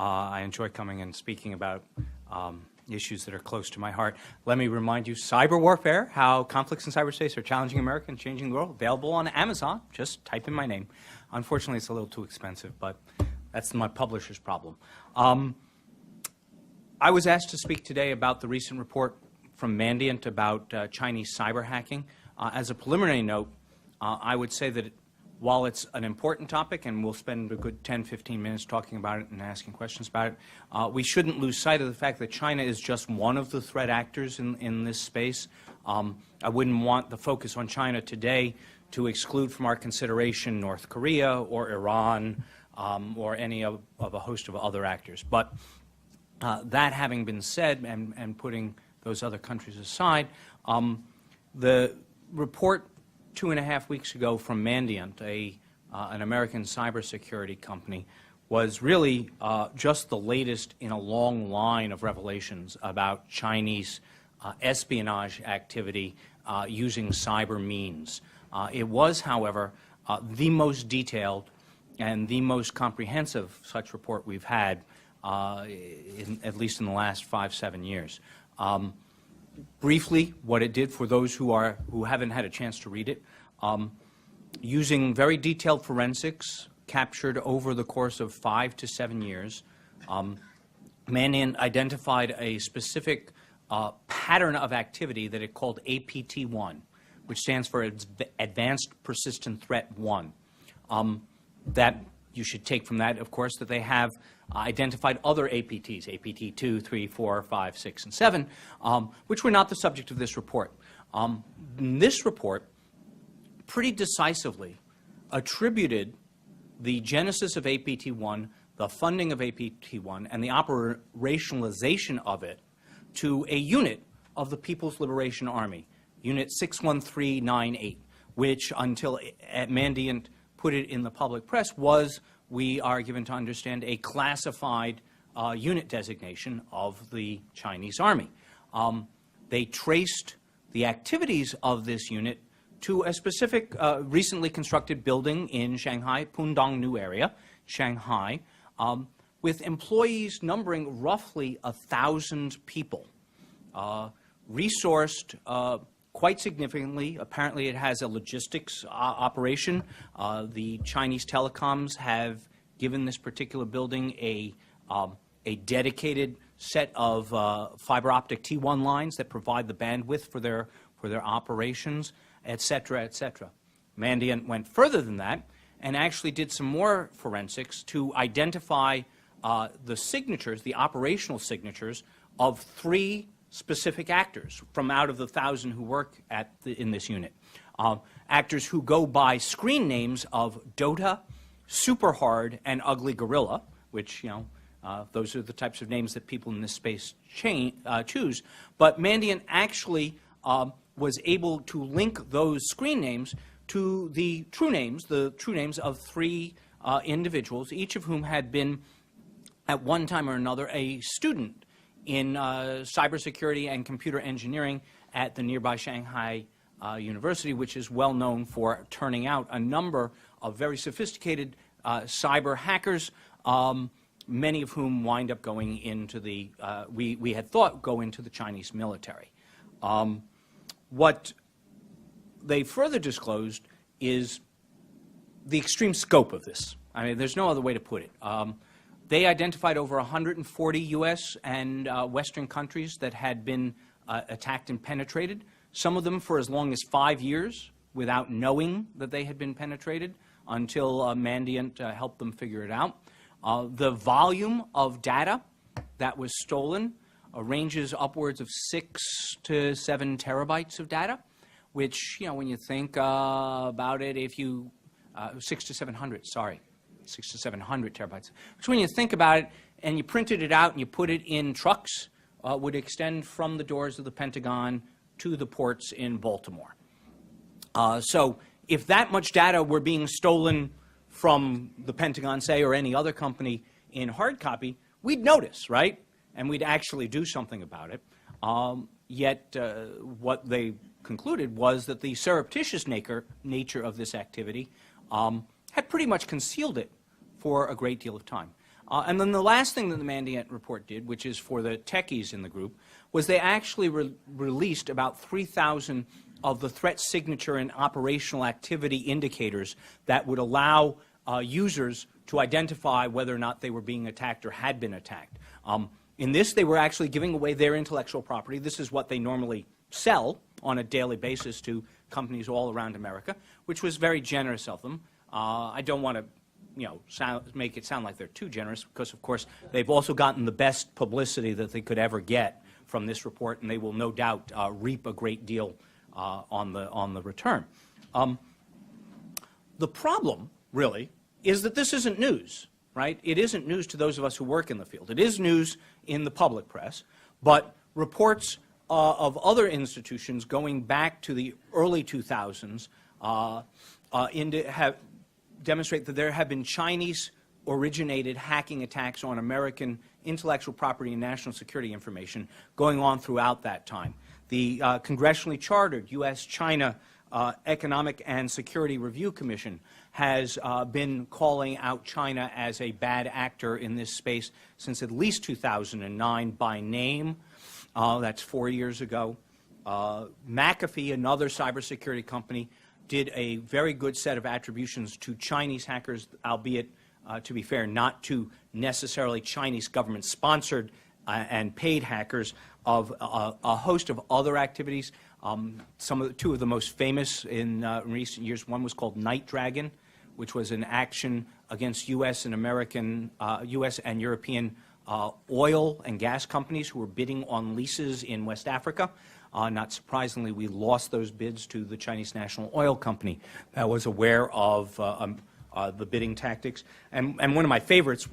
I enjoy coming and speaking about issues that are close to my heart. Let me remind you, Cyberwarfare, How Conflicts in Cyberspace Are Challenging America and Changing the World, available on Amazon. Just type in my name. Unfortunately, it's a little too expensive, but that's my publisher's problem. I was asked to speak today about the recent report from Mandiant about Chinese cyber hacking. As a preliminary note, I would say that while it's an important topic, and we'll spend a good 10, 15 minutes talking about it and asking questions about it, we shouldn't lose sight of the fact that China is just one of the threat actors in this space. I wouldn't want the focus on China today to exclude from our consideration North Korea or Iran or any of a host of other actors. But that having been said, and putting those other countries aside, the report 2.5 weeks ago from Mandiant, an American cybersecurity company, was really just the latest in a long line of revelations about Chinese espionage activity using cyber means. It was, however, the most detailed and the most comprehensive such report we've had, at least in the last 5-7 years. Briefly, what it did for those who haven't had a chance to read it, using very detailed forensics captured over the course of 5 to 7 years, Mandiant identified a specific pattern of activity that it called APT1, which stands for Advanced Persistent Threat 1. That you should take from that, of course, that they have identified other APTs, APT 2, 3, 4, 5, 6, and 7, which were not the subject of this report. This report pretty decisively attributed the genesis of APT1, the funding of APT1, and the operationalization of it to a unit of the People's Liberation Army, Unit 61398, which until Mandiant put it in the public press was, we are given to understand, a classified unit designation of the Chinese Army. They traced the activities of this unit to a specific recently constructed building in Shanghai, Pudong New area, Shanghai, with employees numbering roughly 1,000 people, resourced quite significantly. Apparently it has a logistics operation. The Chinese telecoms have given this particular building a dedicated set of fiber optic T1 lines that provide the bandwidth for their operations, et cetera, et cetera. Mandiant went further than that and actually did some more forensics to identify the signatures, the operational signatures, of 3 specific actors from out of the 1,000 who work in this unit. Actors who go by screen names of Dota, Superhard, and Ugly Gorilla, which, those are the types of names that people in this space choose. But Mandiant actually was able to link those screen names to the true names of 3 individuals, each of whom had been, at one time or another, a student in cybersecurity and computer engineering at the nearby Shanghai University, which is well known for turning out a number of very sophisticated cyber hackers, many of whom wind up going into the, we had thought, go into the Chinese military. What they further disclosed is the extreme scope of this. I mean, there's no other way to put it. They identified over 140 U.S. and Western countries that had been attacked and penetrated, some of them for as long as 5 years without knowing that they had been penetrated until Mandiant helped them figure it out. The volume of data that was stolen ranges upwards of 6 to 7 terabytes of data, which, when you think about it, if you, 6 to 700, sorry. 6 to 700 terabytes, which when you think about it and you printed it out and you put it in trucks, would extend from the doors of the Pentagon to the ports in Baltimore. So if that much data were being stolen from the Pentagon, say, or any other company in hard copy, we'd notice, right? And we'd actually do something about it. Yet what they concluded was that the surreptitious nature of this activity had pretty much concealed it for a great deal of time. And then the last thing that the Mandiant report did, which is for the techies in the group, was they actually released about 3,000 of the threat signature and operational activity indicators that would allow users to identify whether or not they were being attacked or had been attacked. In this, they were actually giving away their intellectual property. This is what they normally sell on a daily basis to companies all around America, which was very generous of them. I don't want to make it sound like they're too generous because, of course, they've also gotten the best publicity that they could ever get from this report, and they will no doubt reap a great deal on the return. The problem, really, is that this isn't news, right? It isn't news to those of us who work in the field. It is news in the public press, but reports of other institutions going back to the early 2000s demonstrate that there have been Chinese-originated hacking attacks on American intellectual property and national security information going on throughout that time. The congressionally chartered U.S.-China Economic and Security Review Commission has been calling out China as a bad actor in this space since at least 2009 by name. That's 4 years ago. McAfee, another cybersecurity company, did a very good set of attributions to Chinese hackers, albeit, to be fair, not to necessarily Chinese government-sponsored and paid hackers, of a host of other activities. Two of the most famous in recent years, one was called Night Dragon, which was an action against U.S. and U.S. and European oil and gas companies who were bidding on leases in West Africa. Not surprisingly, we lost those bids to the Chinese National Oil Company that was aware of the bidding tactics. And one of my favorites,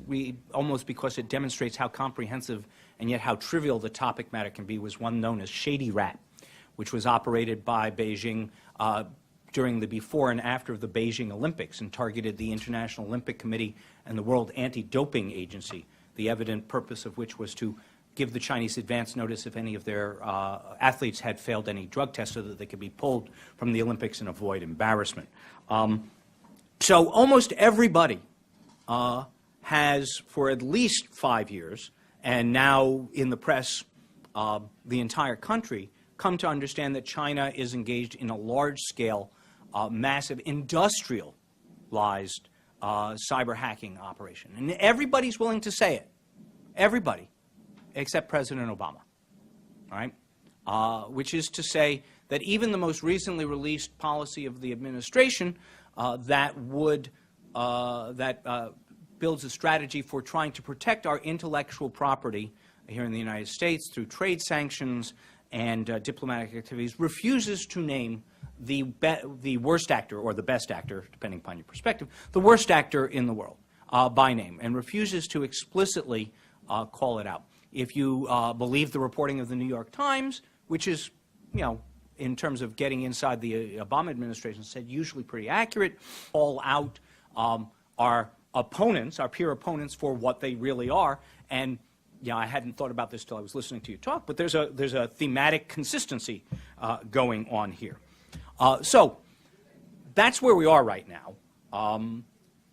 almost because it demonstrates how comprehensive and yet how trivial the topic matter can be, was one known as Shady Rat, which was operated by Beijing during the before and after of the Beijing Olympics and targeted the International Olympic Committee and the World Anti-Doping Agency, the evident purpose of which was to give the Chinese advance notice if any of their athletes had failed any drug tests so that they could be pulled from the Olympics and avoid embarrassment. So almost everybody has, for at least 5 years, and now in the press, the entire country, come to understand that China is engaged in a large-scale, massive, industrialized cyber hacking operation. And everybody's willing to say it. Everybody. Except President Obama, all right? Which is to say that even the most recently released policy of the administration that builds a strategy for trying to protect our intellectual property here in the United States through trade sanctions and diplomatic activities refuses to name the worst actor or the best actor, depending upon your perspective, the worst actor in the world by name, and refuses to explicitly call it out. If you believe the reporting of the New York Times, which is, in terms of getting inside the Obama administration, said usually pretty accurate, call out our opponents, our peer opponents, for what they really are. And I hadn't thought about this till I was listening to you talk, but there's a thematic consistency going on here. So that's where we are right now. And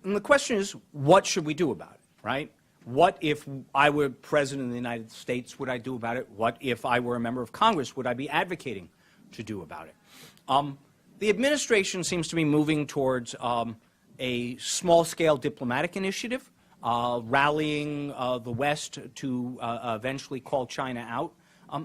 the question is, what should we do about it, right? What if I were President of the United States, would I do about it? What if I were a member of Congress, would I be advocating to do about it? The administration seems to be moving towards a small-scale diplomatic initiative, rallying the West to eventually call China out.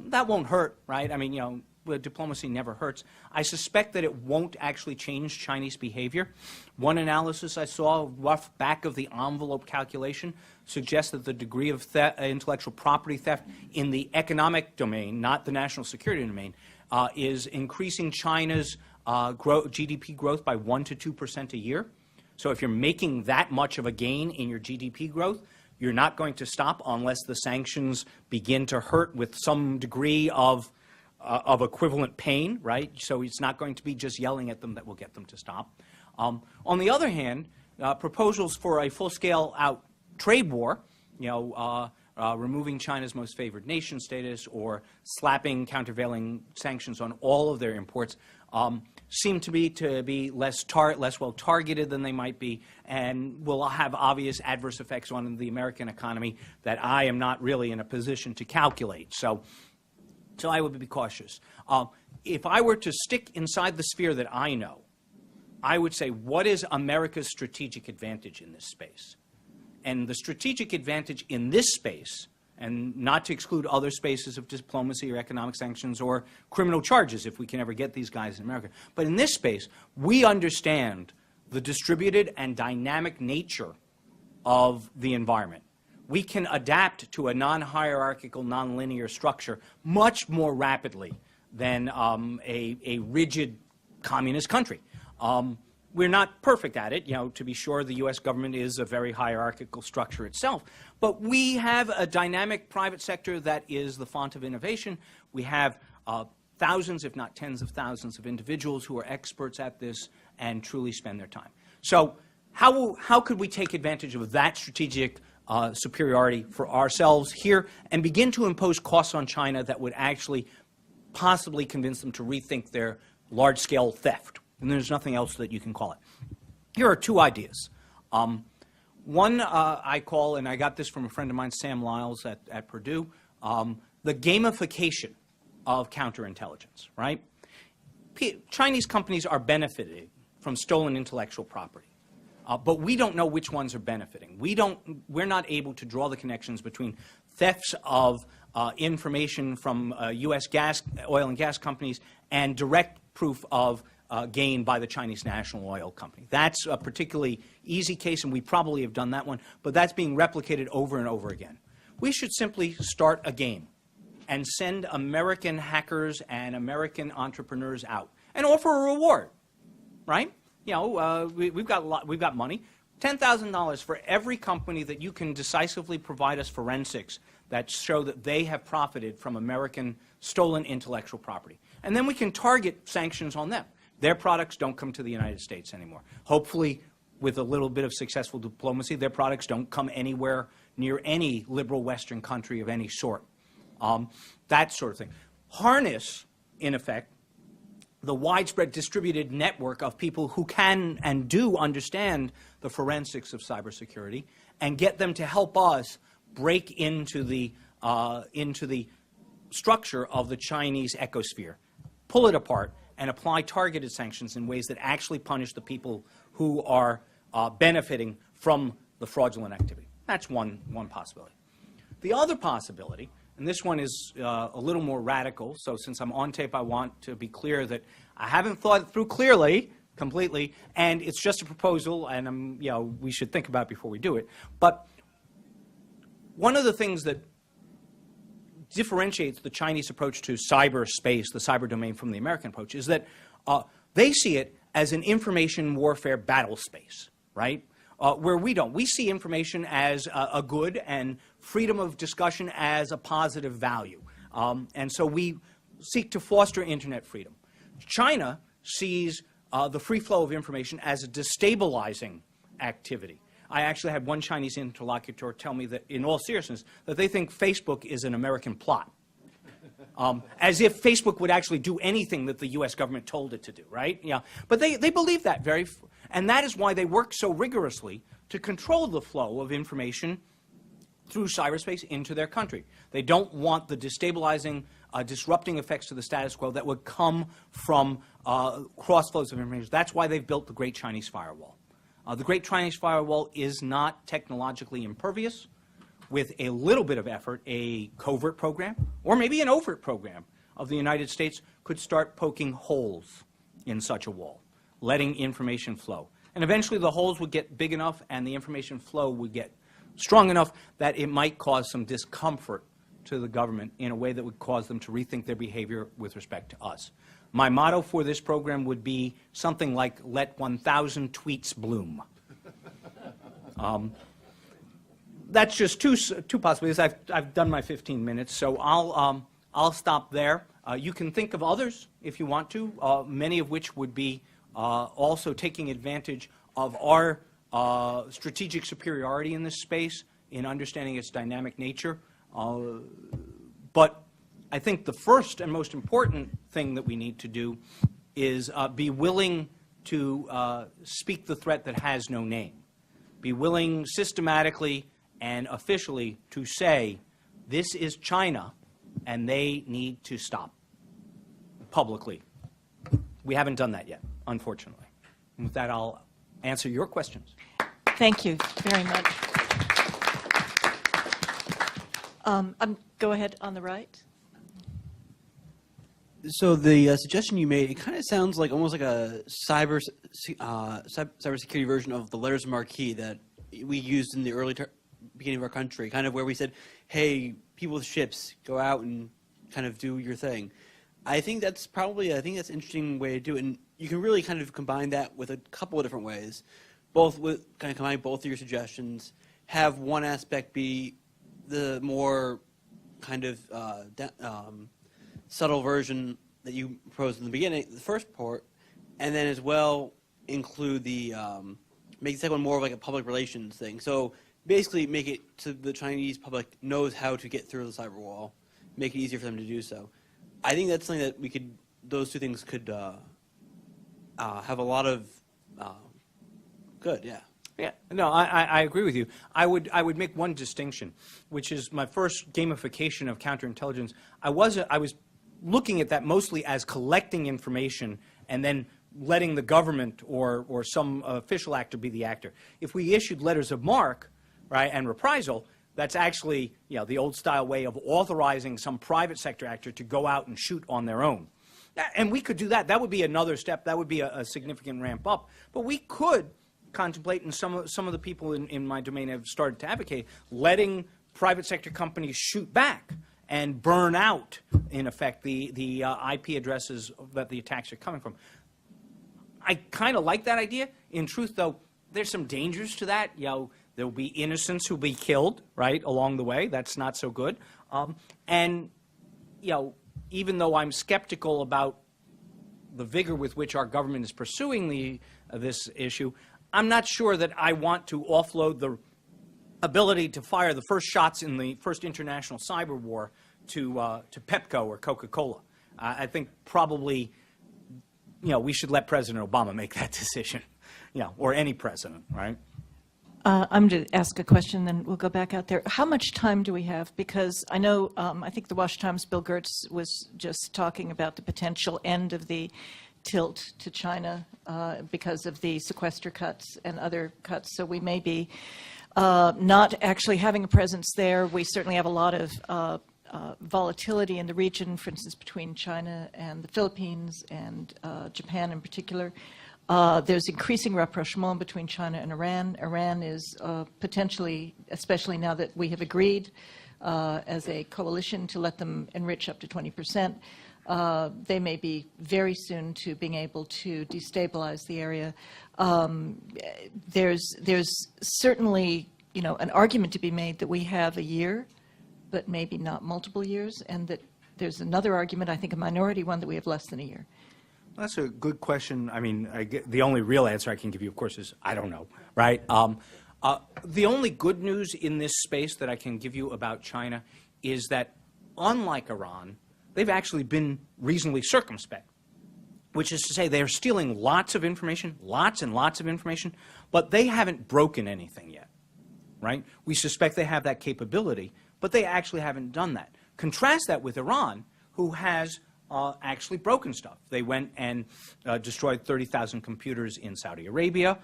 That won't hurt, right? I mean, diplomacy never hurts. I suspect that it won't actually change Chinese behavior. One analysis I saw, rough back-of-the-envelope calculation, suggests that the degree of intellectual property theft in the economic domain, not the national security domain, is increasing China's GDP growth by 1% to 2% a year. So if you're making that much of a gain in your GDP growth, you're not going to stop unless the sanctions begin to hurt with some degree of equivalent pain, right? So it's not going to be just yelling at them that will get them to stop. On the other hand, proposals for a full-scale out trade war, removing China's most favored nation status or slapping countervailing sanctions on all of their imports, seem to be less well targeted than they might be, and will have obvious adverse effects on the American economy that I am not really in a position to calculate. So I would be cautious. If I were to stick inside the sphere that I know, I would say, what is America's strategic advantage in this space? And the strategic advantage in this space, and not to exclude other spaces of diplomacy or economic sanctions or criminal charges if we can ever get these guys in America, but in this space, we understand the distributed and dynamic nature of the environment. We can adapt to a non-hierarchical, non-linear structure much more rapidly than a rigid communist country. We're not perfect at it. To be sure, the U.S. government is a very hierarchical structure itself. But we have a dynamic private sector that is the font of innovation. We have thousands, if not tens of thousands, of individuals who are experts at this and truly spend their time. So how could we take advantage of that strategic superiority for ourselves here and begin to impose costs on China that would actually possibly convince them to rethink their large-scale theft? And there's nothing else that you can call it. Here are two ideas. One I call, and I got this from a friend of mine, Sam Lyles at Purdue, the gamification of counterintelligence, right? Chinese companies are benefiting from stolen intellectual property. But we don't know which ones are benefiting. We're not able to draw the connections between thefts of information from U.S. oil and gas companies and direct proof of gain by the Chinese national oil company. That's a particularly easy case, and we probably have done that one, but that's being replicated over and over again. We should simply start a game and send American hackers and American entrepreneurs out and offer a reward, right? We've got money, $10,000 for every company that you can decisively provide us forensics that show that they have profited from American stolen intellectual property. And then we can target sanctions on them. Their products don't come to the United States anymore. Hopefully, with a little bit of successful diplomacy, their products don't come anywhere near any liberal Western country of any sort. That sort of thing. Harness, in effect, the widespread distributed network of people who can and do understand the forensics of cybersecurity and get them to help us break into the structure of the Chinese ecosphere, pull it apart, and apply targeted sanctions in ways that actually punish the people who are benefiting from the fraudulent activity. That's one possibility. The other possibility, and this one is a little more radical, so since I'm on tape, I want to be clear that I haven't thought it through completely, and it's just a proposal, and we should think about it before we do it. But one of the things that differentiates the Chinese approach to cyberspace, the cyber domain, from the American approach is that they see it as an information warfare battle space, right? Where we don't. We see information as a good and freedom of discussion as a positive value. And so we seek to foster internet freedom. China sees the free flow of information as a destabilizing activity. I actually had one Chinese interlocutor tell me that, in all seriousness, that they think Facebook is an American plot. As if Facebook would actually do anything that the U.S. government told it to do, right? Yeah. But they believe that and that is why they work so rigorously to control the flow of information through cyberspace into their country. They don't want the destabilizing, disrupting effects to the status quo that would come from cross flows of information. That's why they've built the Great Chinese Firewall. The Great Chinese Firewall is not technologically impervious. With a little bit of effort, a covert program, or maybe an overt program of the United States could start poking holes in such a wall, letting information flow. And eventually the holes would get big enough and the information flow would get strong enough that it might cause some discomfort to the government in a way that would cause them to rethink their behavior with respect to us. My motto for this program would be something like, let 1,000 tweets bloom. That's just two possibilities. I've done my 15 minutes, so I'll stop there. You can think of others if you want to, many of which would be also taking advantage of our strategic superiority in this space in understanding its dynamic nature. But I think the first and most important thing that we need to do is be willing to speak the threat that has no name. Be willing systematically and officially to say, this is China, and they need to stop publicly. We haven't done that yet, unfortunately. And with that, I'll answer your questions. Thank you very much. Go ahead on the right. So the suggestion you made, it kind of sounds like almost like a cybersecurity version of the letters marquee that we used in the early beginning of our country, kind of where we said, hey, people with ships, go out and kind of do your thing. I think that's an interesting way to do it, and you can really kind of combine that with a couple of different ways, combine both of your suggestions, have one aspect be the more kind of subtle version that you proposed in the beginning, the first part, and then as well include the make the second one more of like a public relations thing. So basically make it so the Chinese public knows how to get through the cyber wall, make it easier for them to do so. I think that's something that those two things could have a lot of good, yeah. Yeah, no, I agree with you. I would make one distinction, which is my first gamification of counterintelligence. I was looking at that mostly as collecting information and then letting the government or some official actor be the actor. If we issued letters of marque, right, and reprisal, that's actually, the old-style way of authorizing some private sector actor to go out and shoot on their own. And we could do that. That would be another step. That would be a significant ramp up. But we could contemplate, and some of the people in my domain have started to advocate, letting private sector companies shoot back and burn out, in effect, the IP addresses that the attacks are coming from. I kind of like that idea. In truth, though, there's some dangers to that. There will be innocents who will be killed, right, along the way. That's not so good. And, even though I'm skeptical about the vigor with which our government is pursuing this issue, I'm not sure that I want to offload the ability to fire the first shots in the first international cyber war to Pepco or Coca-Cola. I think probably, we should let President Obama make that decision, or any president, right? I'm going to ask a question, then we'll go back out there. How much time do we have? Because I know, I think the Washington Times' Bill Gertz was just talking about the potential end of the tilt to China because of the sequester cuts and other cuts. So we may be not actually having a presence there. We certainly have a lot of volatility in the region, for instance, between China and the Philippines and Japan in particular. There's increasing rapprochement between China and Iran. Iran is potentially, especially now that we have agreed as a coalition to let them enrich up to 20%, they may be very soon to being able to destabilize the area. There's certainly, an argument to be made that we have a year, but maybe not multiple years, and that there's another argument, I think a minority one, that we have less than a year. That's a good question. I mean, the only real answer I can give you, of course, is I don't know, right? The only good news in this space that I can give you about China is that, unlike Iran, they've actually been reasonably circumspect, which is to say they're stealing lots of information, lots and lots of information, but they haven't broken anything yet, right? We suspect they have that capability, but they actually haven't done that. Contrast that with Iran, who has actually broken stuff. They went and destroyed 30,000 computers in Saudi Arabia.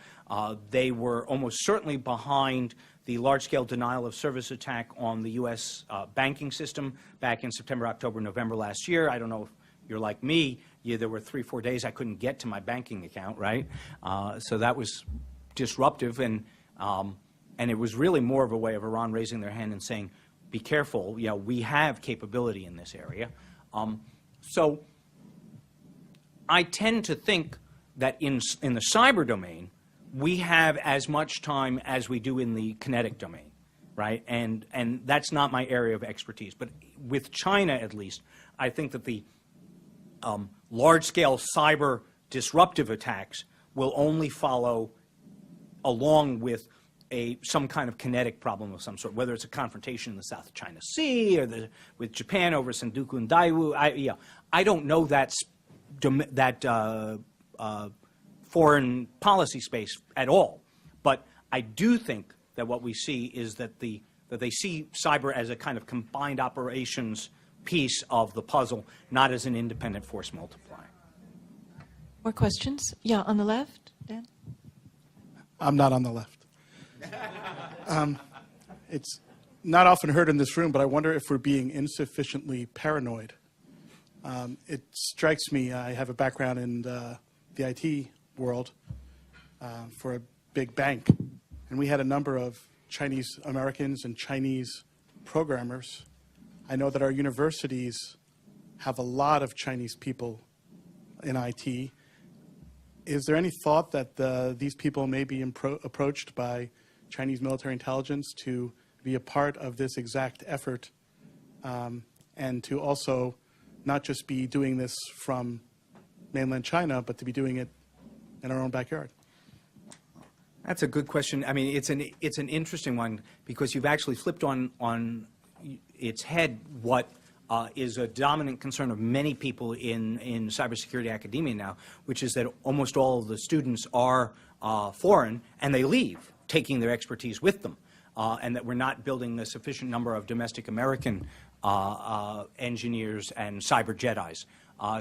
They were almost certainly behind the large-scale denial of service attack on the U.S. Banking system back in September, October, November last year. I don't know if you're like me. There were 3-4 days I couldn't get to my banking account, right? So that was disruptive, and it was really more of a way of Iran raising their hand and saying, be careful, we have capability in this area. So I tend to think that in the cyber domain, we have as much time as we do in the kinetic domain, right? And that's not my area of expertise. But with China, at least, I think that the large-scale cyber disruptive attacks will only follow along with some kind of kinetic problem of some sort, whether it's a confrontation in the South China Sea or with Japan over Senkaku and Daewoo. I don't know that foreign policy space at all. But I do think that what we see is that they see cyber as a kind of combined operations piece of the puzzle, not as an independent force multiplier. More questions? Yeah, on the left, Dan? I'm not on the left. It's not often heard in this room, but I wonder if we're being insufficiently paranoid. It strikes me, I have a background in the IT world for a big bank, and we had a number of Chinese Americans and Chinese programmers. I know that our universities have a lot of Chinese people in IT. Is there any thought that these people may be approached by Chinese military intelligence to be a part of this exact effort and to also not just be doing this from mainland China, but to be doing it in our own backyard? That's a good question. I mean, it's an interesting one because you've actually flipped on its head what is a dominant concern of many people in cybersecurity academia now, which is that almost all of the students are foreign and they leave, taking their expertise with them, and that we're not building a sufficient number of domestic American engineers and cyber Jedis.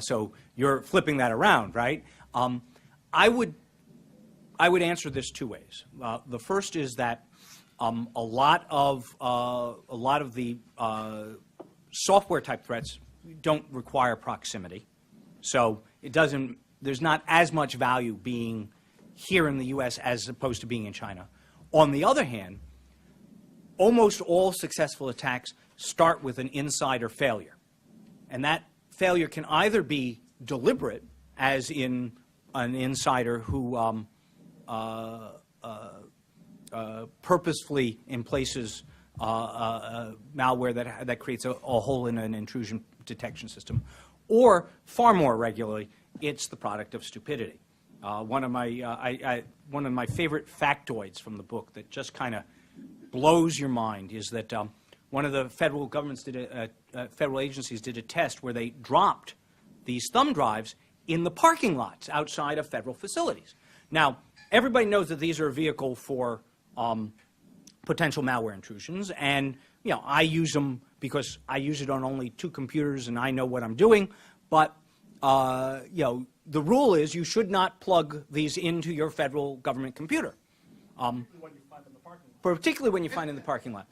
So you're flipping that around, right? I would answer this two ways. The first is that a lot of the software type threats don't require proximity, so there's not as much value being here in the U.S. as opposed to being in China. On the other hand, almost all successful attacks start with an insider failure, and that failure can either be deliberate, as in an insider who purposefully emplaces malware that creates a hole in an intrusion detection system, or far more regularly, it's the product of stupidity. One of my favorite factoids from the book that just kind of blows your mind is that one of the federal governments federal agencies did a test where they dropped these thumb drives in the parking lots outside of federal facilities. Now, everybody knows that these are a vehicle for potential malware intrusions, and I use them because I use it on only 2 computers and I know what I'm doing. But the rule is you should not plug these into your federal government computer, particularly when you find in the parking lot.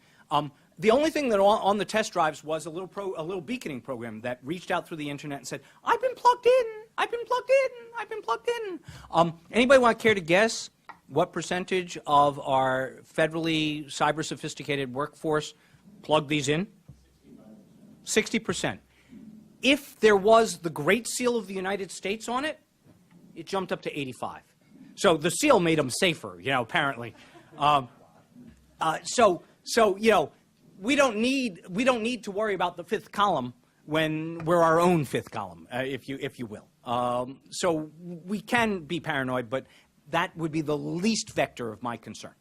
The only thing that on the test drives was a little beaconing program that reached out through the internet and said, "I've been plugged in. I've been plugged in. I've been plugged in." Anybody want to care to guess what percentage of our federally cyber sophisticated workforce plug these in? 60%. If there was the Great Seal of the United States on it, it jumped up to 85. So the seal made them safer, apparently. We don't need to worry about the 5th column when we're our own 5th column, if you will. So we can be paranoid, but that would be the least vector of my concern.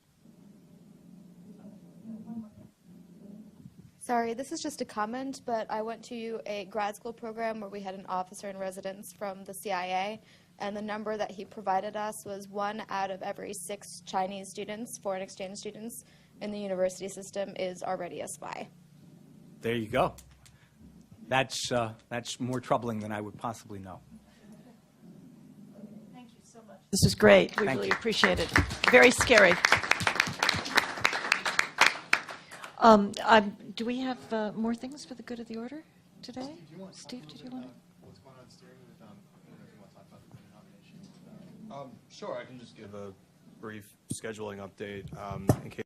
Sorry, this is just a comment, but I went to a grad school program where we had an officer in residence from the CIA, and the number that he provided us was 1 out of every 6 Chinese students, foreign exchange students, in the university system is already a spy. There you go. That's more troubling than I would possibly know. Thank you so much. This is great. We really appreciate it. Very scary. Do we have more things for the good of the order today? Steve, did you want to? What's going on steering with, I don't know if you want to talk about the nomination. Sure, I can just give a brief scheduling update in case